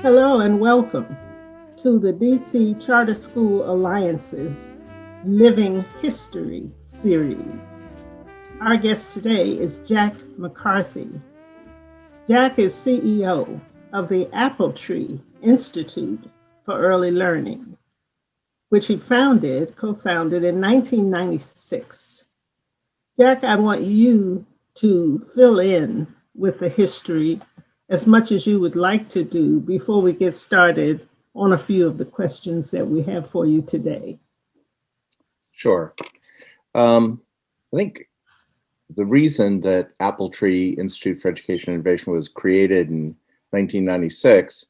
Hello and welcome to the DC Charter School Alliance's Living History series. Our guest today is Jack McCarthy. Jack is CEO of the Apple Tree Institute for Early Learning, which he co-founded in 1996. Jack, I want you to fill in with the history as much as you would like to do before we get started on a few of the questions that we have for you today. Sure. I think the reason that Apple Tree Institute for Education and Innovation was created in 1996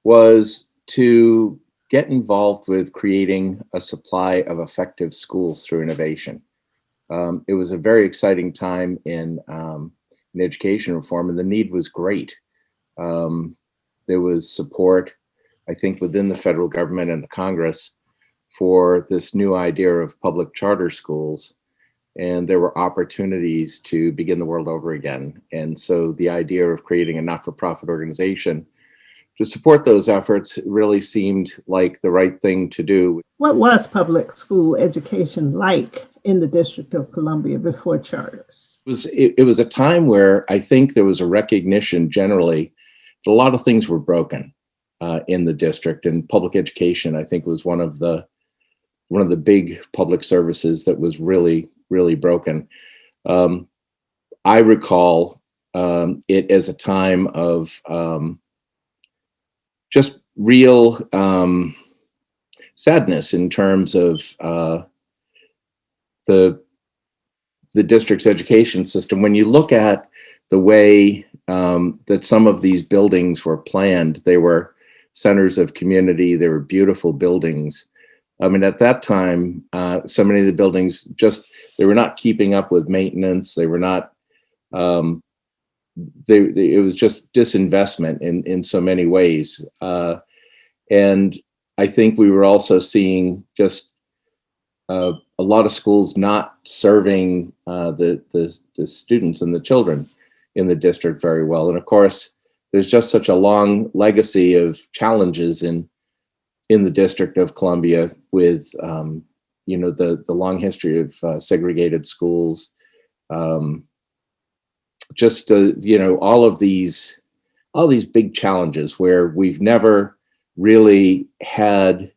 was to get involved with creating a supply of effective schools through innovation. It was a very exciting time in education reform, and the need was great. There was support, I think, within the federal government and the Congress for this new idea of public charter schools, and there were opportunities to begin the world over again. And so the idea of creating a not-for-profit organization to support those efforts really seemed like the right thing to do. What was public school education like in the District of Columbia before charters? It was a time where I think there was a recognition generally that a lot of things were broken in the district, and public education, I think, was one of the big public services that was really, really broken. I recall it as a time of just real sadness in terms of the district's education system. When you look at the way that some of these buildings were planned, they were centers of community, they were beautiful buildings. I mean, at that time, so many of the buildings they were not keeping up with maintenance. They were not, it was just disinvestment in so many ways. And I think we were also seeing just a lot of schools not serving the students and the children in the district very well. And of course, there's just such a long legacy of challenges in the District of Columbia with the long history of segregated schools, all of these big challenges where we've never really had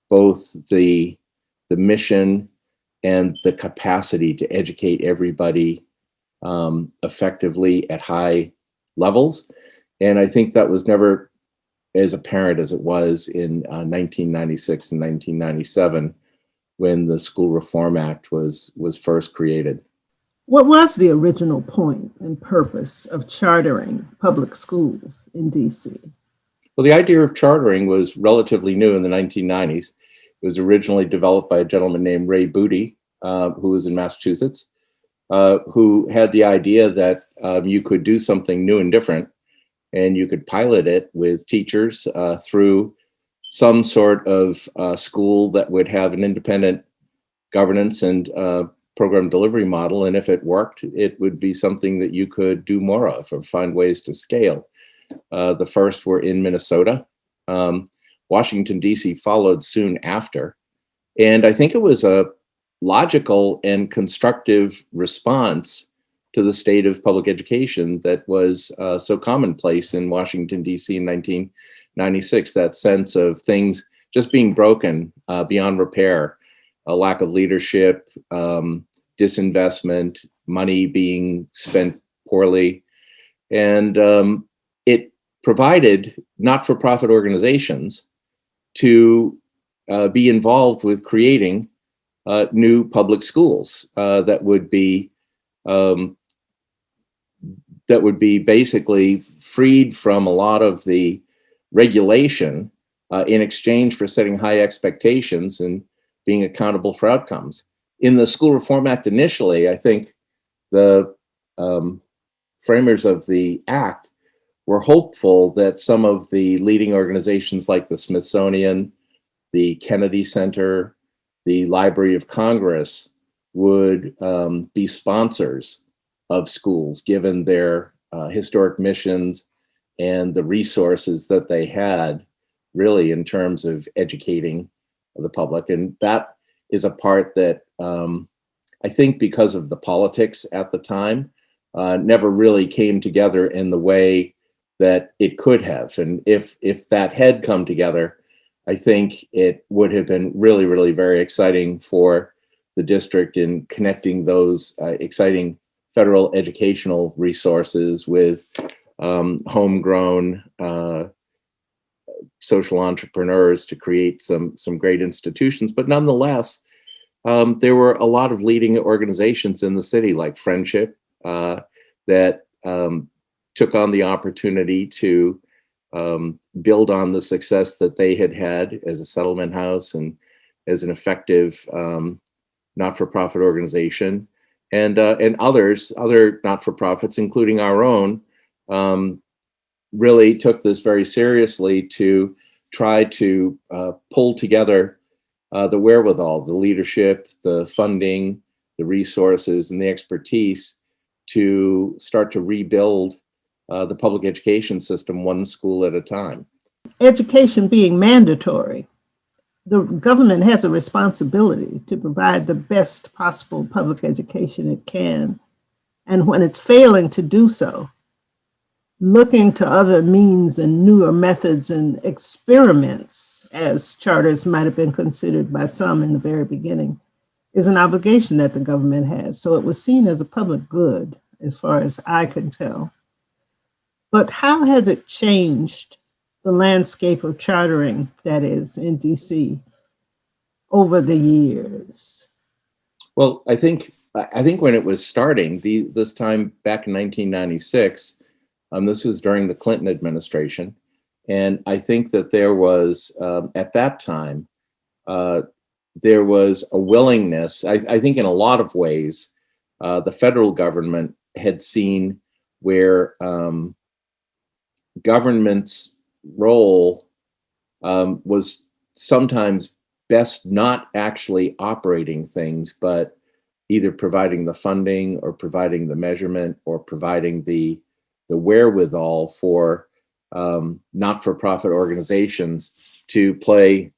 both the mission and the capacity to educate everybody effectively at high levels. And I think that was never as apparent as it was in 1996 and 1997 when the School Reform Act was first created. What was the original point and purpose of chartering public schools in DC? Well, the idea of chartering was relatively new in the 1990s. It was originally developed by a gentleman named Ray Booty, who was in Massachusetts, who had the idea that you could do something new and different, and you could pilot it with teachers through some sort of school that would have an independent governance and program delivery model. And if it worked, it would be something that you could do more of or find ways to scale. The first were in Minnesota. Washington, D.C. followed soon after. And I think it was a logical and constructive response to the state of public education that was so commonplace in Washington, D.C. in 1996, that sense of things just being broken beyond repair, a lack of leadership, disinvestment, money being spent poorly. And it provided not-for-profit organizations to be involved with creating new public schools that would be basically freed from a lot of the regulation in exchange for setting high expectations and being accountable for outcomes. In the School Reform Act initially, I think the framers of the act were hopeful that some of the leading organizations like the Smithsonian, the Kennedy Center, the Library of Congress would be sponsors of schools, given their historic missions and the resources that they had, really, in terms of educating the public. And that is a part that I think, because of the politics at the time, never really came together in the way that it could have. And if that had come together, I think it would have been really, really very exciting for the district in connecting those exciting federal educational resources with homegrown social entrepreneurs to create some great institutions. But nonetheless, there were a lot of leading organizations in the city, like Friendship, that took on the opportunity to build on the success that they had had as a settlement house and as an effective not-for-profit organization, and other not-for-profits, including our own, really took this very seriously to try to pull together the wherewithal, the leadership, the funding, the resources, and the expertise to start to rebuild the public education system one school at a time. Education being mandatory, the government has a responsibility to provide the best possible public education it can. And when it's failing to do so, looking to other means and newer methods and experiments, as charters might have been considered by some in the very beginning, is an obligation that the government has. So it was seen as a public good, as far as I can tell. But how has it changed the landscape of chartering, that is, in DC, over the years? Well, I think when it was starting, this time back in 1996, this was during the Clinton administration, and I think that there was at that time there was a willingness. I think in a lot of ways, the federal government had seen where government's role was sometimes best not actually operating things, but either providing the funding or providing the measurement or providing the wherewithal for not-for-profit organizations to play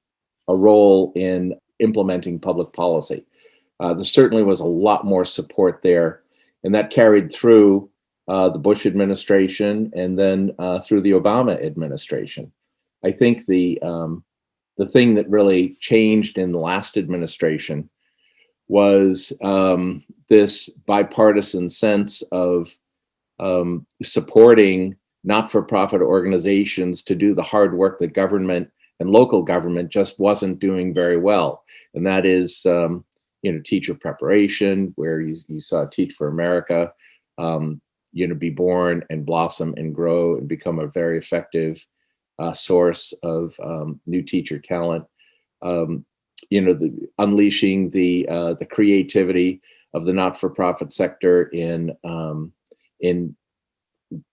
a role in implementing public policy. There certainly was a lot more support there, and that carried through the Bush administration and then through the Obama administration. I think the thing that really changed in the last administration was this bipartisan sense of supporting not-for-profit organizations to do the hard work that government and local government just wasn't doing very well. And that is, teacher preparation, where you saw Teach for America, be born and blossom and grow and become a very effective source of new teacher talent. Unleashing the creativity of the not-for-profit sector in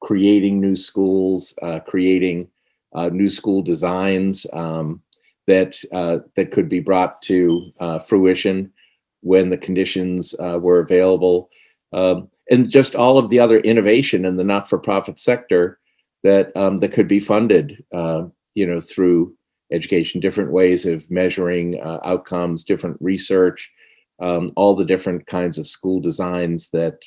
creating new schools, creating new school designs that could be brought to fruition when the conditions were available, and just all of the other innovation in the not-for-profit sector that could be funded, through education, different ways of measuring outcomes, different research, all the different kinds of school designs that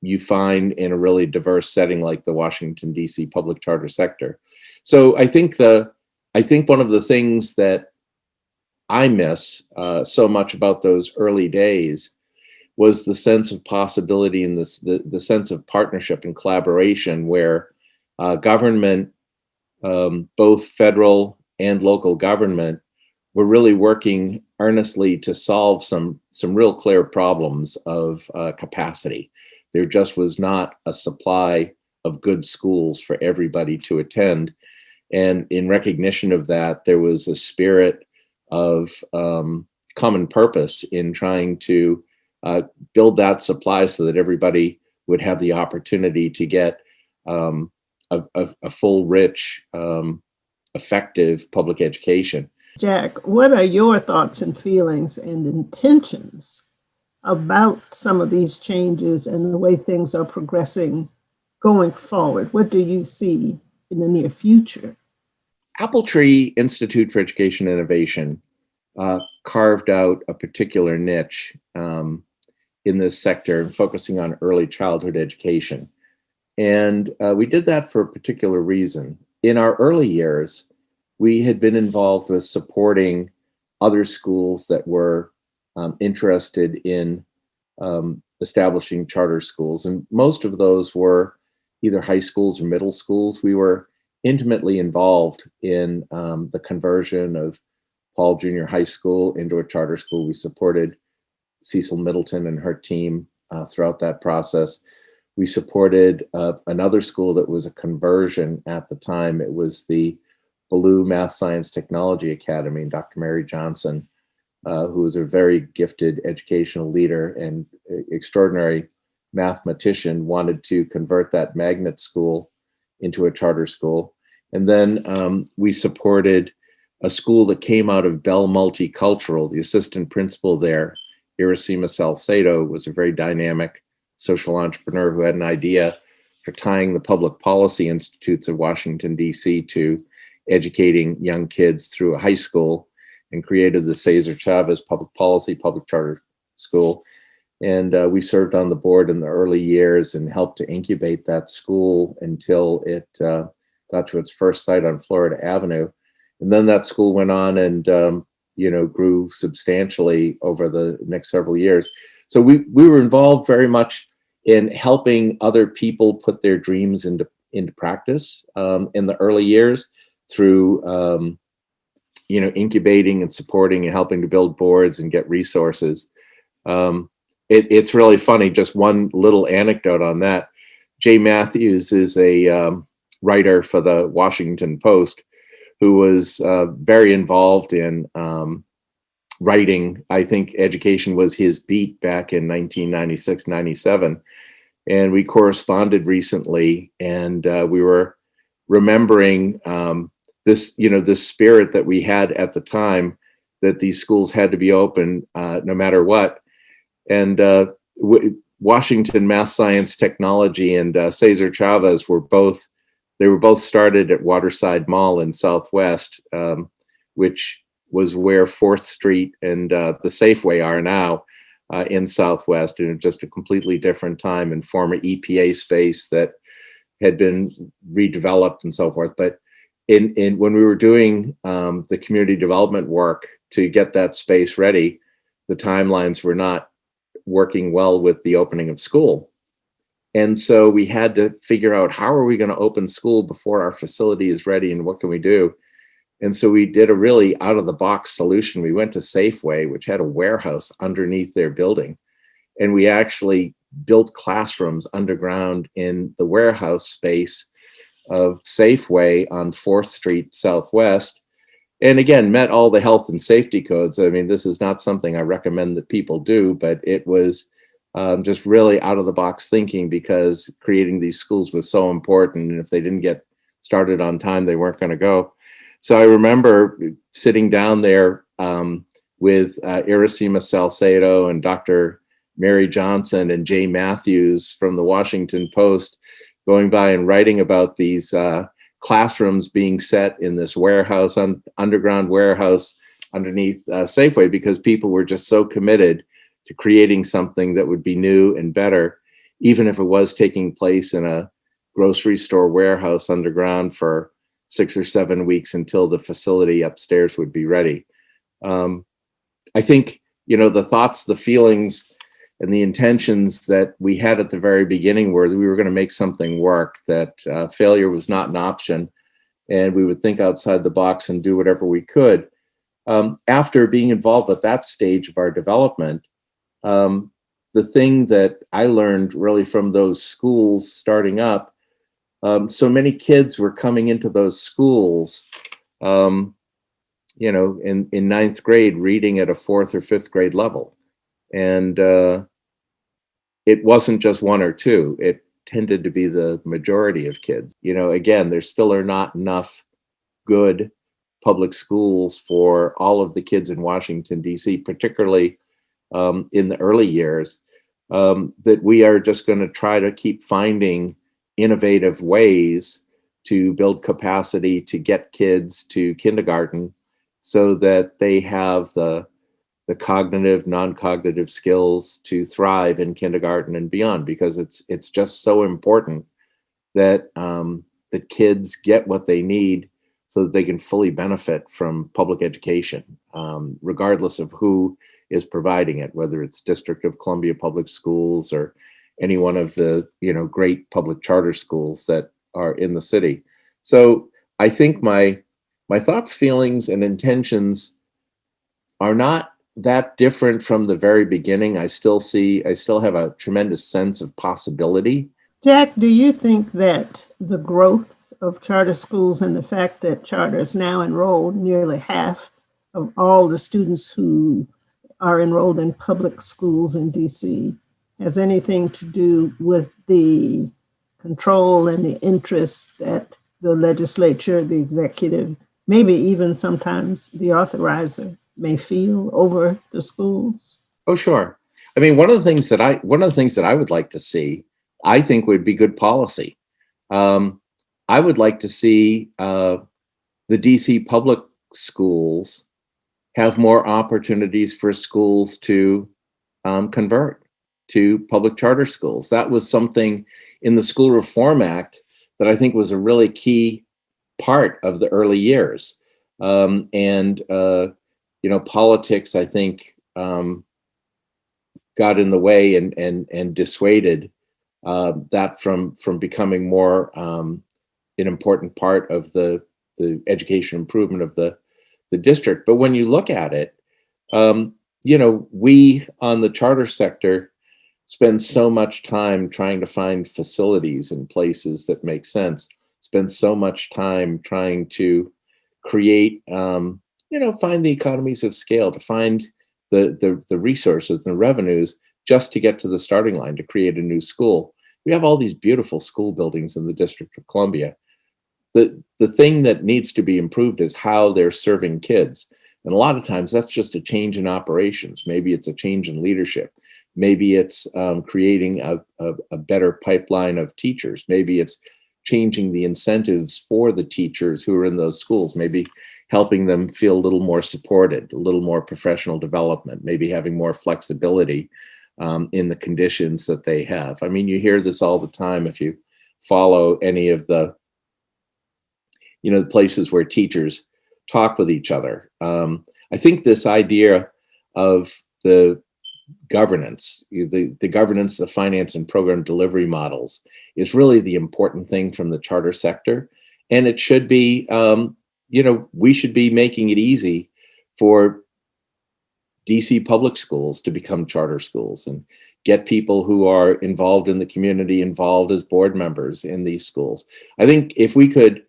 you find in a really diverse setting like the Washington, D.C. public charter sector. So I think one of the things that I miss so much about those early days was the sense of possibility and the sense of partnership and collaboration, where government, both federal and local government, were really working earnestly to solve some real clear problems of capacity. There just was not a supply of good schools for everybody to attend. And in recognition of that, there was a spirit of common purpose in trying to build that supply so that everybody would have the opportunity to get a full, rich, effective public education. Jack, what are your thoughts and feelings and intentions about some of these changes and the way things are progressing going forward? What do you see in the near future? Apple Tree Institute for Education Innovation carved out a particular niche in this sector, focusing on early childhood education. And we did that for a particular reason. In our early years, we had been involved with supporting other schools that were interested in establishing charter schools. And most of those were either high schools or middle schools. We were intimately involved in the conversion of Paul Junior High School into a charter school. We supported Cecil Middleton and her team throughout that process. We supported another school that was a conversion at the time. It was the Ballou Math Science Technology Academy. Dr. Mary Johnson, who was a very gifted educational leader and extraordinary mathematician, wanted to convert that magnet school into a charter school. And then we supported a school that came out of Bell Multicultural. The assistant principal there, Iracema Salcedo, was a very dynamic social entrepreneur who had an idea for tying the public policy institutes of Washington, D.C. to educating young kids through a high school, and created the Cesar Chavez Public Policy Public Charter School. And we served on the board in the early years and helped to incubate that school until it got to its first site on Florida Avenue. And then that school went on and grew substantially over the next several years. So we were involved very much in helping other people put their dreams into practice in the early years through incubating and supporting and helping to build boards and get resources. It's really funny. Just one little anecdote on that. Jay Matthews is a writer for the Washington Post who was very involved in writing. I think education was his beat back in 1996, 97. And we corresponded recently, and we were remembering this spirit that we had at the time, that these schools had to be open no matter what. And Washington Math Science Technology and Cesar Chavez were both started at Waterside Mall in Southwest, which was where 4th Street and the Safeway are now in Southwest, and just a completely different time and former EPA space that had been redeveloped and so forth. But in when we were doing the community development work to get that space ready, the timelines were not working well with the opening of school. And so we had to figure out, how are we going to open school before our facility is ready, and what can we do? And so we did a really out of the box solution. We went to Safeway, which had a warehouse underneath their building. And we actually built classrooms underground in the warehouse space of Safeway on 4th Street Southwest. And again, met all the health and safety codes. I mean, this is not something I recommend that people do, but it was just really out of the box thinking, because creating these schools was so important. And if they didn't get started on time, they weren't going to go. So I remember sitting down there with Iracema Salcedo and Dr. Mary Johnson and Jay Matthews from the Washington Post, going by and writing about these classrooms being set in this warehouse, underground warehouse underneath Safeway, because people were just so committed to creating something that would be new and better, even if it was taking place in a grocery store warehouse underground for 6 or 7 weeks until the facility upstairs would be ready. I think, the thoughts, the feelings, and the intentions that we had at the very beginning were that we were going to make something work, that failure was not an option, and we would think outside the box and do whatever we could. After being involved at that stage of our development, the thing that I learned really from those schools starting up, so many kids were coming into those schools, in 9th grade, reading at a 4th or 5th grade level. And it wasn't just 1 or 2. It tended to be the majority of kids. Again, there still are not enough good public schools for all of the kids in Washington, D.C., particularly in the early years, that we are just going to try to keep finding innovative ways to build capacity to get kids to kindergarten so that they have the cognitive, non-cognitive skills to thrive in kindergarten and beyond, because it's just so important that that kids get what they need so that they can fully benefit from public education, regardless of who is providing it, whether it's District of Columbia Public Schools or any one of the great public charter schools that are in the city. So I think my thoughts, feelings, and intentions are not that different from the very beginning. I still have a tremendous sense of possibility. Jack, do you think that the growth of charter schools and the fact that charters now enroll nearly half of all the students who are enrolled in public schools in DC has anything to do with the control and the interest that the legislature, the executive, maybe even sometimes the authorizer may feel over the schools? Oh, sure. I mean, one of the things that I would like to see, I think would be good policy. Um, I would like to see the DC public schools have more opportunities for schools to convert to public charter schools. That was something in the School Reform Act that I think was a really key part of the early years. And politics, I think, got in the way and dissuaded that from becoming more an important part of the education improvement of the district. But when you look at it, we on the charter sector spend so much time trying to find facilities in places that make sense, spend so much time trying to create, find the economies of scale, to find the resources and the revenues just to get to the starting line to create a new school. We have all these beautiful school buildings in the District of Columbia. The thing that needs to be improved is how they're serving kids. And a lot of times that's just a change in operations. Maybe it's a change in leadership. Maybe it's creating a better pipeline of teachers. Maybe it's changing the incentives for the teachers who are in those schools. Maybe helping them feel a little more supported, a little more professional development, maybe having more flexibility in the conditions that they have. I mean, you hear this all the time if you follow any of the places where teachers talk with each other. I think this idea of the governance, the governance, the finance and program delivery models is really the important thing from the charter sector. And it should be, we should be making it easy for DC public schools to become charter schools and get people who are involved in the community involved as board members in these schools. I think if we could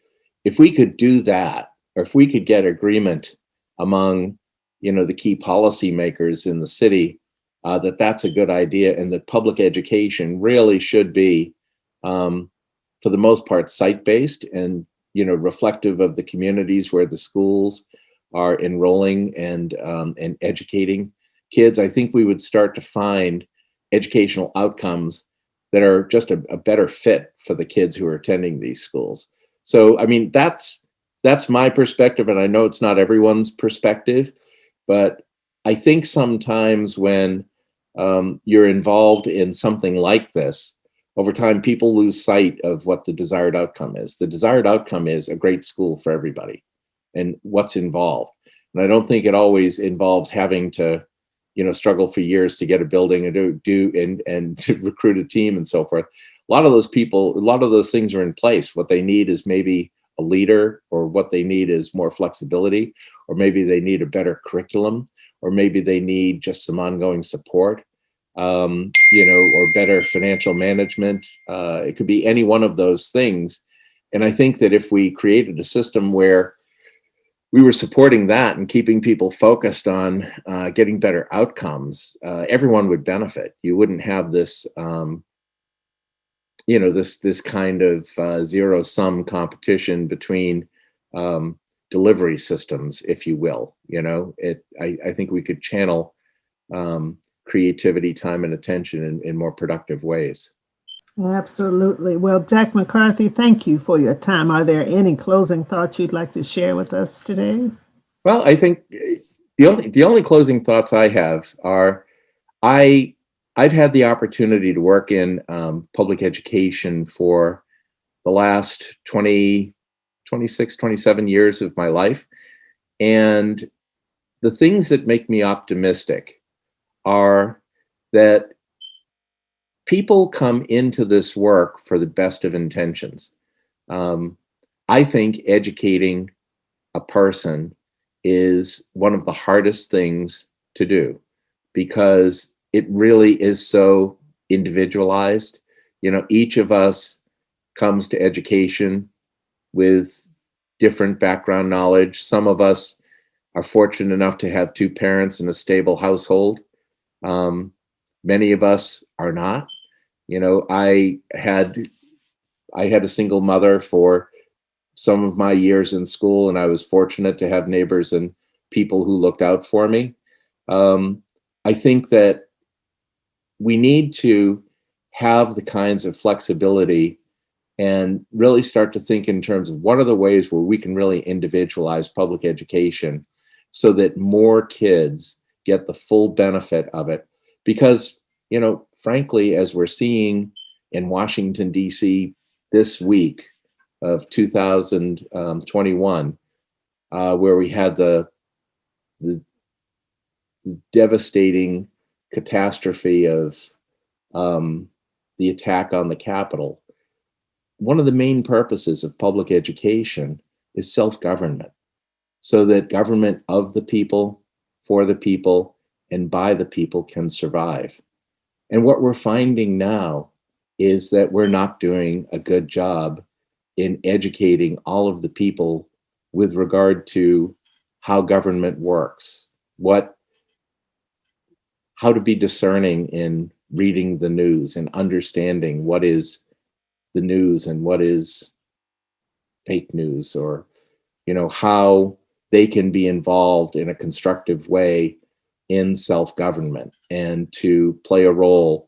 do that, or if we could get agreement among, the key policymakers in the city, that that's a good idea, and that public education really should be, for the most part, site-based and, reflective of the communities where the schools are enrolling and educating kids. I think we would start to find educational outcomes that are just a better fit for the kids who are attending these schools. So, I mean, that's my perspective, and I know it's not everyone's perspective, but I think sometimes when you're involved in something like this, over time, people lose sight of what the desired outcome is. The desired outcome is a great school for everybody and what's involved. And I don't think it always involves having to, struggle for years to get a building and and to recruit a team and so forth. A lot of those things are in place. What they need is maybe a leader, or what they need is more flexibility, or maybe they need a better curriculum, or maybe they need just some ongoing support, or better financial management. It could be any one of those things. And I think that if we created a system where we were supporting that and keeping people focused on getting better outcomes, everyone would benefit. You wouldn't have this, this kind of zero-sum competition between delivery systems, if you will. I think we could channel creativity, time, and attention in more productive ways. Absolutely. Well, Jack McCarthy, thank you for your time. Are there any closing thoughts you'd like to share with us today? Well, I think the only closing thoughts I have are I I've had the opportunity to work in public education for the last 20, 26, 27 years of my life. And the things that make me optimistic are that people come into this work for the best of intentions. Um, I think educating a person is one of the hardest things to do because it really is so individualized. Each of us comes to education with different background knowledge. Some of us are fortunate enough to have two parents in a stable household. Um, Many of us are not. I had a single mother for some of my years in school, and I was fortunate to have neighbors and people who looked out for me. I think that we need to have the kinds of flexibility and really start to think in terms of what are the ways where we can really individualize public education so that more kids get the full benefit of it. Because, frankly, as we're seeing in Washington, D.C. this week of 2021, where we had the devastating catastrophe of the attack on the Capitol, one of the main purposes of public education is self-government, so that government of the people, for the people, and by the people can survive. And what we're finding now is that we're not doing a good job in educating all of the people with regard to how government works, how to be discerning in reading the news and understanding what is the news and what is fake news, or how they can be involved in a constructive way in self-government and to play a role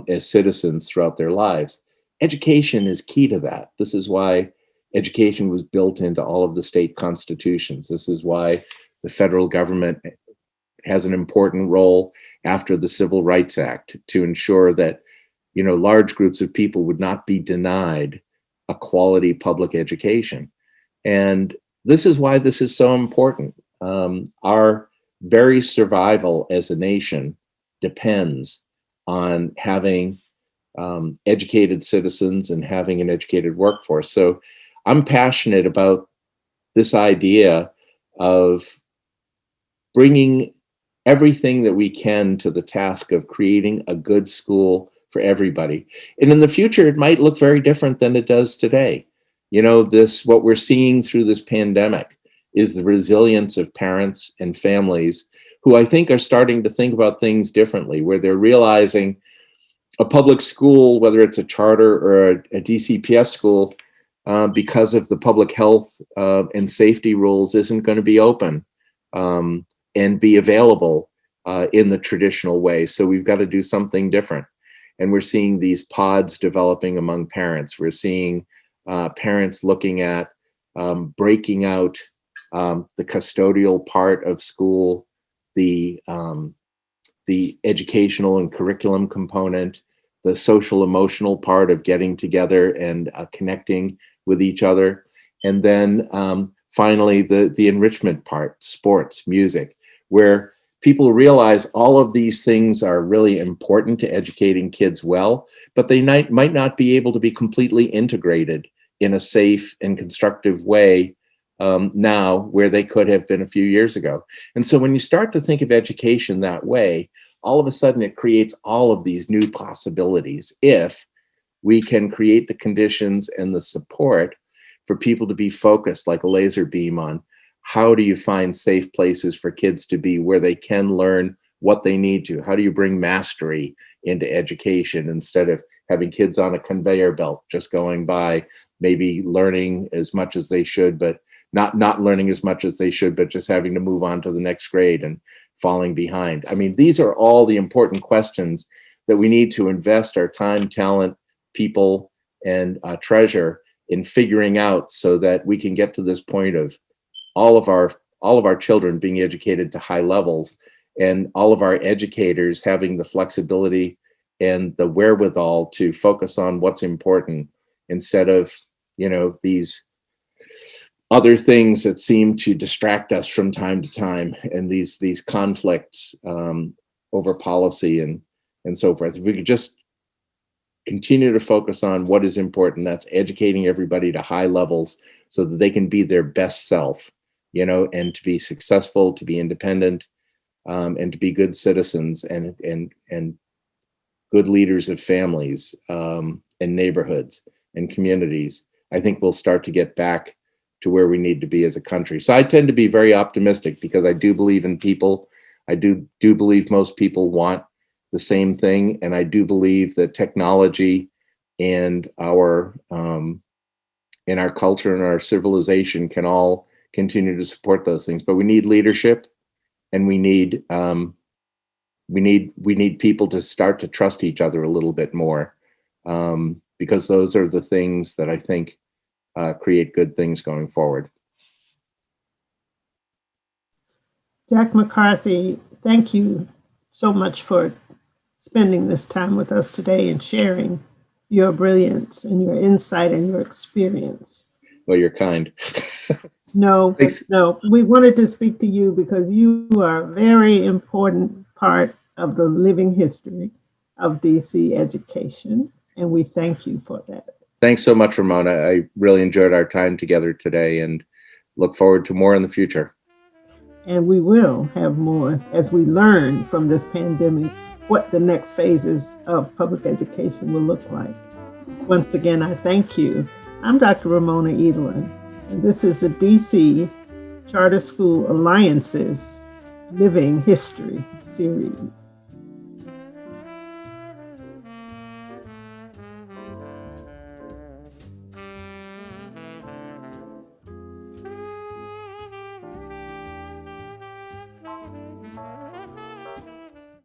as citizens throughout their lives. Education is key to that. This is why education was built into all of the state constitutions. This is why the federal government has an important role after the Civil Rights Act to ensure that large groups of people would not be denied a quality public education. And this is why this is so important. Our very survival as a nation depends on having educated citizens and having an educated workforce. So I'm passionate about this idea of bringing everything that we can to the task of creating a good school for everybody. And in the future, it might look very different than it does today. What we're seeing through this pandemic is the resilience of parents and families who I think are starting to think about things differently, where they're realizing a public school, whether it's a charter or a DCPS school, because of the public health and safety rules, isn't going to be open and be available in the traditional way. So we've got to do something different. And we're seeing these pods developing among parents. We're seeing parents looking at breaking out the custodial part of school, the educational and curriculum component, the social emotional part of getting together and connecting with each other, and then finally the enrichment part, sports, music, where people realize all of these things are really important to educating kids well, but they might not be able to be completely integrated in a safe and constructive way now where they could have been a few years ago. And so when you start to think of education that way, all of a sudden it creates all of these new possibilities if we can create the conditions and the support for people to be focused like a laser beam on how do you find safe places for kids to be where they can learn what they need to. How do you bring mastery into education instead of having kids on a conveyor belt just going by, maybe learning as much as they should, but not learning as much as they should, but just having to move on to the next grade and falling behind? I mean, these are all the important questions that we need to invest our time, talent, people, and treasure in figuring out, so that we can get to this point of all of our children being educated to high levels, and all of our educators having the flexibility and the wherewithal to focus on what's important, instead of, these other things that seem to distract us from time to time, and these conflicts over policy and so forth. If we could just continue to focus on what is important, that's educating everybody to high levels so that they can be their best self, and to be successful, to be independent, and to be good citizens and good leaders of families, and neighborhoods and communities, I think we'll start to get back to where we need to be as a country. So I tend to be very optimistic, because I do believe in people. I do believe most people want the same thing, and I do believe that technology and our culture and our civilization can all continue to support those things. But we need leadership, and we need people to start to trust each other a little bit more, because those are the things that I think create good things going forward. Jack McCarthy, thank you so much for spending this time with us today and sharing your brilliance and your insight and your experience. Well, you're kind. No, we wanted to speak to you because you are a very important part of the living history of DC education, and we thank you for that. Thanks so much, Ramona. I really enjoyed our time together today, and look forward to more in the future. And we will have more as we learn from this pandemic what the next phases of public education will look like. Once again, I thank you. I'm Dr. Ramona Edelin, and this is the DC Charter School Alliances Living History series.